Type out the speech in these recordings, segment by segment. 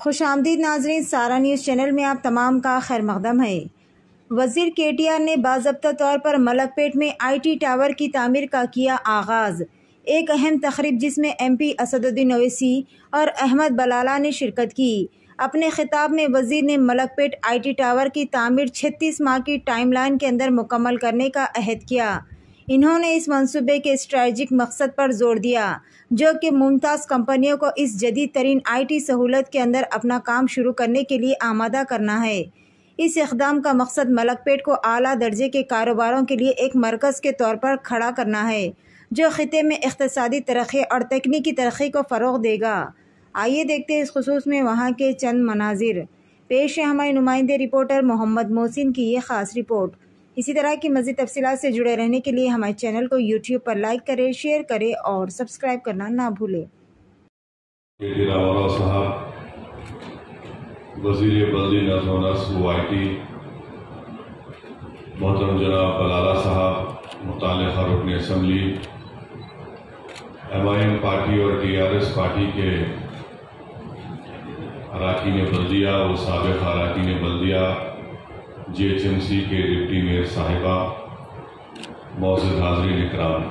خوش آمدید ناظرین، سارا نیوز چینل میں آپ تمام کا خیر مقدم ہے۔ وزیر کے ٹی آر نے باضابطہ طور پر ملک پیٹ میں آئی ٹی ٹاور کی تعمیر کا کیا آغاز۔ ایک اہم تقریب جس میں ایم پی اسد الدین اویسی اور احمد بلالہ نے شرکت کی۔ اپنے خطاب میں وزیر نے ملک پیٹ آئی ٹی ٹاور کی تعمیر 36 ماہ کی ٹائم لائن کے اندر مکمل کرنے کا عہد کیا۔ انہوں نے اس منصوبے کے اسٹریٹجک مقصد پر زور دیا، جو کہ ممتاز کمپنیوں کو اس جدید ترین آئی ٹی سہولت کے اندر اپنا کام شروع کرنے کے لیے آمادہ کرنا ہے۔ اس اقدام کا مقصد ملک پیٹ کو اعلیٰ درجے کے کاروباروں کے لیے ایک مرکز کے طور پر کھڑا کرنا ہے، جو خطے میں اقتصادی ترقی اور تکنیکی ترقی کو فروغ دے گا۔ آئیے دیکھتے ہیں اس خصوص میں وہاں کے چند مناظر۔ پیش ہے ہمارے نمائندے رپورٹر محمد محسن کی یہ خاص رپورٹ۔ اسی طرح کی مزید تفصیلات سے جڑے رہنے کے لیے ہمارے چینل کو یوٹیوب پر لائک کریں، شیئر کریں اور سبسکرائب کرنا نہ بھولیں۔ صاحب وزیر بلدی نظم و نسق آئی ٹی محترم جناب بلالہ صاحب، متعلقہ رکن اسمبلی، ایم آئی ایم پارٹی اور ٹی آر ایس پارٹی کے اراکین بلدیہ و سابق اراکین بلدیہ، جی ایچ ایم سی کے ڈپٹی میئر صاحبہ، معزز حاضرین اکرام،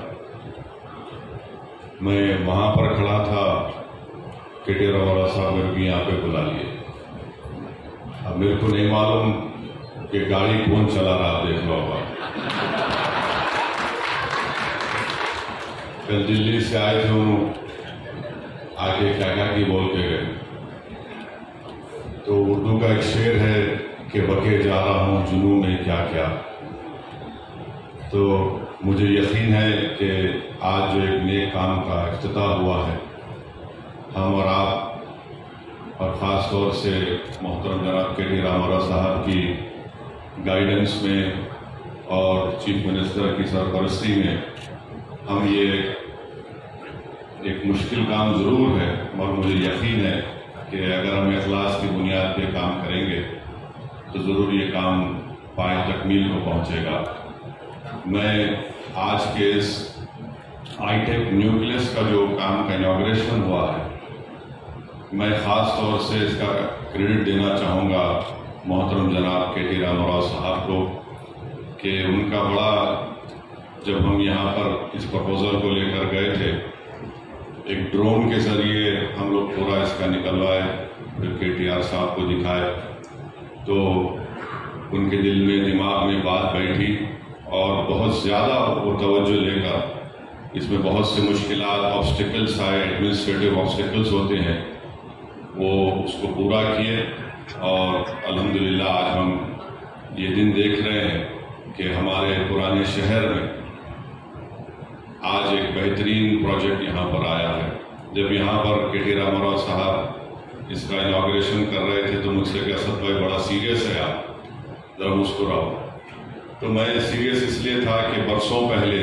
میں وہاں پر کھڑا تھا کہ ڈیرہ والا صاحب میرے کو یہاں پہ بلا لیے۔ اب میرے کو نہیں معلوم کہ گاڑی کون چلا رہا، دیکھ لو ہوگا۔ کل دلی سے آئے تھے، انہوں آگے کیا کیا کی بول کے گئے۔ تو اردو کا ایک شعر ہے کہ بکے جا رہا ہوں جنوں میں کیا کیا۔ تو مجھے یقین ہے کہ آج جو ایک نیک کام کا افتتاح ہوا ہے، ہم اور آپ اور خاص طور سے محترم جناب کے ٹی راما صاحب کی گائیڈنس میں اور چیف منسٹر کی سرپرستی میں ہم یہ ایک مشکل کام ضرور ہے، اور مجھے یقین ہے کہ اگر ہم اخلاص کی بنیاد پہ کام کریں گے تو ضرور یہ کام پائے تکمیل کو پہنچے گا۔ میں آج کے اس آئی ٹیک نیوکلیس کا جو کام کا انوگریشن ہوا ہے، میں خاص طور سے اس کا کریڈٹ دینا چاہوں گا محترم جناب کے ٹی راما صاحب کو، کہ ان کا بڑا، جب ہم یہاں پر اس پرپوزل کو لے کر گئے تھے، ایک ڈرون کے ذریعے ہم لوگ پورا اس کا نکلوائے، پھر کے ٹی آر صاحب کو دکھائے، تو ان کے دل میں دماغ میں بات بیٹھی اور بہت زیادہ وہ توجہ لے کر اس میں بہت سے مشکلات، آبسٹیکلس آئے، ایڈمنسٹریٹو آبسٹیکلس ہوتے ہیں، وہ اس کو پورا کیے، اور الحمدللہ آج ہم یہ دن دیکھ رہے ہیں کہ ہمارے پرانے شہر میں آج ایک بہترین پروجیکٹ یہاں پر آیا ہے۔ جب یہاں پر کے ٹی راما صاحب اس کا انوگریشن کر رہے تھے تو مجھ سے کہ اسد بھائی بڑا سیریس ہے، آپ ذرا مسکراؤ۔ تو میں سیریس اس لیے تھا کہ برسوں پہلے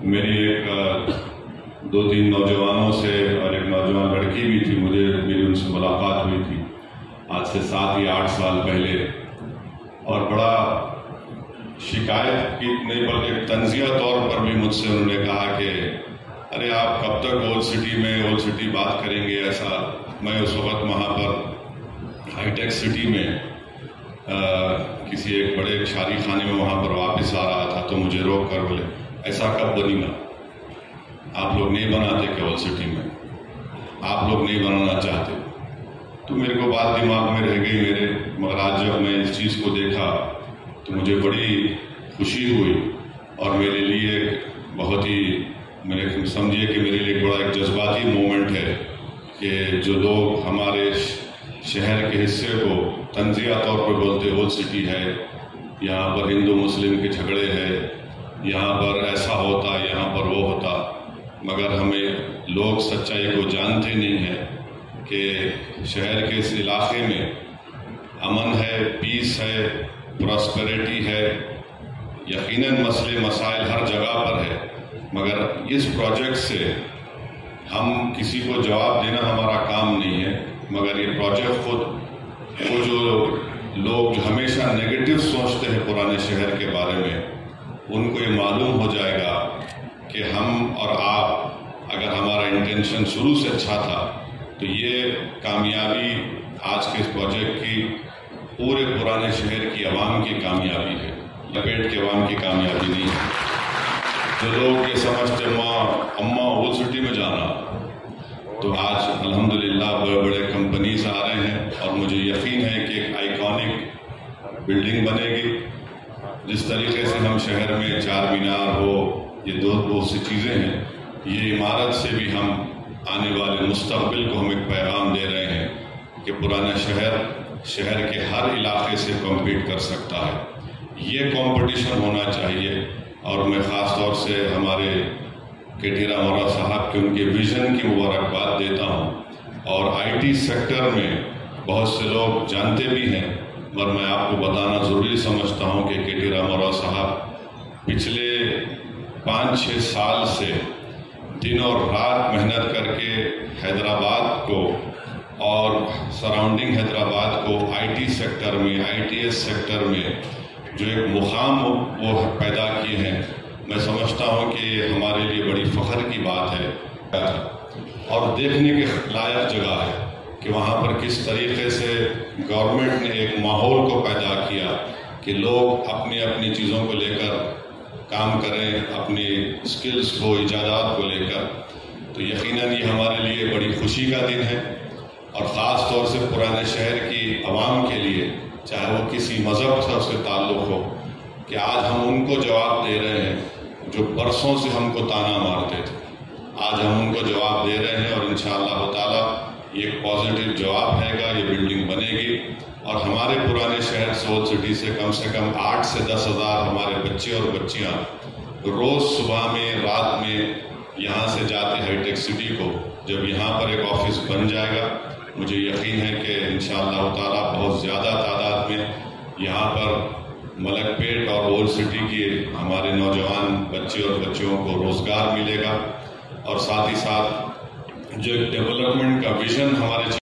میری ایک 2-3 نوجوانوں سے اور ایک نوجوان لڑکی بھی تھی، میری ان سے ملاقات ہوئی تھی آج سے 7 یا 8 سال پہلے، اور بڑا شکایت کی نہیں بلکہ تنزیہ طور پر بھی مجھ سے انہوں نے کہا کہ ارے آپ کب تک اولڈ سٹی بات کریں گے ایسا۔ میں اس وقت وہاں پر ہائی ٹیک سٹی میں کسی ایک بڑے شادی خانے میں وہاں پر واپس آ رہا تھا، تو مجھے روک کر بولے ایسا کب بنی گا، آپ لوگ نہیں بناتے کہ اولڈ سٹی میں، آپ لوگ نہیں بنانا چاہتے۔ تو میرے کو بات دماغ میں رہ گئی میرے، مگر آج جب میں اس چیز کو دیکھا تو مجھے بڑی خوشی ہوئی، اور میرے لیے بہت ہی، میرے سمجھیے کہ میرے لیے بڑا ایک جذباتی مومنٹ ہے کہ جو لوگ ہمارے شہر کے حصے کو تنزیہ طور پر بولتے اولڈ سٹی ہے، یہاں پر ہندو مسلم کے جھگڑے ہیں، یہاں پر ایسا ہوتا، یہاں پر وہ ہوتا، مگر ہمیں لوگ سچائی کو جانتے نہیں ہیں کہ شہر کے اس علاقے میں امن ہے، پیس ہے، پراسپیرٹی ہے، یقیناً مسئلے مسائل ہر جگہ پر ہے، مگر اس پروجیکٹ سے ہم کسی کو جواب دینا ہمارا کام نہیں ہے، مگر یہ پروجیکٹ خود وہ جو لوگ ہمیشہ نیگیٹو سوچتے ہیں پرانے شہر کے بارے میں، ان کو یہ معلوم ہو جائے گا کہ ہم اور آپ، اگر ہمارا انٹینشن شروع سے اچھا تھا تو یہ کامیابی آج کے اس پروجیکٹ کی پورے پرانے شہر کی عوام کی کامیابی ہے، لپیٹ کے عوام کی کامیابی نہیں ہے۔ جو لوگ یہ سمجھتے اماں اولڈ سٹی میں جانا، تو آج الحمدللہ بڑے بڑے کمپنیز آ رہے ہیں اور مجھے یقین ہے کہ ایک آئیکونک بلڈنگ بنے گی۔ جس طریقے سے ہم شہر میں چار مینار ہو، یہ بہت سی چیزیں ہیں، یہ عمارت سے بھی ہم آنے والے مستقبل کو ہم ایک پیغام دے رہے ہیں کہ پرانا شہر کے ہر علاقے سے کمپیٹ کر سکتا ہے۔ یہ کمپٹیشن ہونا چاہیے، اور میں خاص طور سے ہمارے کے رام اورا صاحب کے ان کے ویژن کی مبارکباد دیتا ہوں۔ اور آئی ٹی سیکٹر میں بہت سے لوگ جانتے بھی ہیں، مگر میں آپ کو بتانا ضروری سمجھتا ہوں کہ کے رام اورا صاحب پچھلے 5-6 سال سے دن اور رات محنت کر کے حیدرآباد کو اور سراؤنڈنگ حیدرآباد کو آئی ٹی سیکٹر میں، آئی ٹی ایس سیکٹر میں جو ایک مقام وہ پیدا کیے ہیں، میں سمجھتا ہوں کہ یہ ہمارے لیے بڑی فخر کی بات ہے اور دیکھنے کے لائق جگہ ہے کہ وہاں پر کس طریقے سے گورنمنٹ نے ایک ماحول کو پیدا کیا کہ لوگ اپنی اپنی چیزوں کو لے کر کام کریں، اپنی سکلز کو، ایجادات کو لے کر۔ تو یقیناً یہ ہمارے لیے بڑی خوشی کا دن ہے، اور خاص طور سے پرانے شہر کی عوام کے لیے، چاہے وہ کسی مذہب سے اس کے تعلق ہو، کہ آج ہم ان کو جواب دے رہے ہیں جو برسوں سے ہم کو تانا مارتے تھے۔ آج ہم ان کو جواب دے رہے ہیں، اور انشاءاللہ تعالی یہ ایک پازیٹیو جواب رہے گا، یہ بلڈنگ بنے گی، اور ہمارے پرانے شہر سول سٹی سے کم 8 سے 10 ہزار ہمارے بچے اور بچیاں روز صبح میں، رات میں یہاں سے جاتے ہائی ٹیک سٹی کو۔ جب یہاں پر ایک آفس بن جائے گا، مجھے یقین ہے کہ انشاءاللہ تعالی بہت زیادہ تعداد میں یہاں پر ملک پیٹ اور اولڈ سٹی کے ہمارے نوجوان بچے اور بچیوں کو روزگار ملے گا، اور ساتھ ہی ساتھ جو ایک ڈیولپمنٹ کا ویژن ہمارے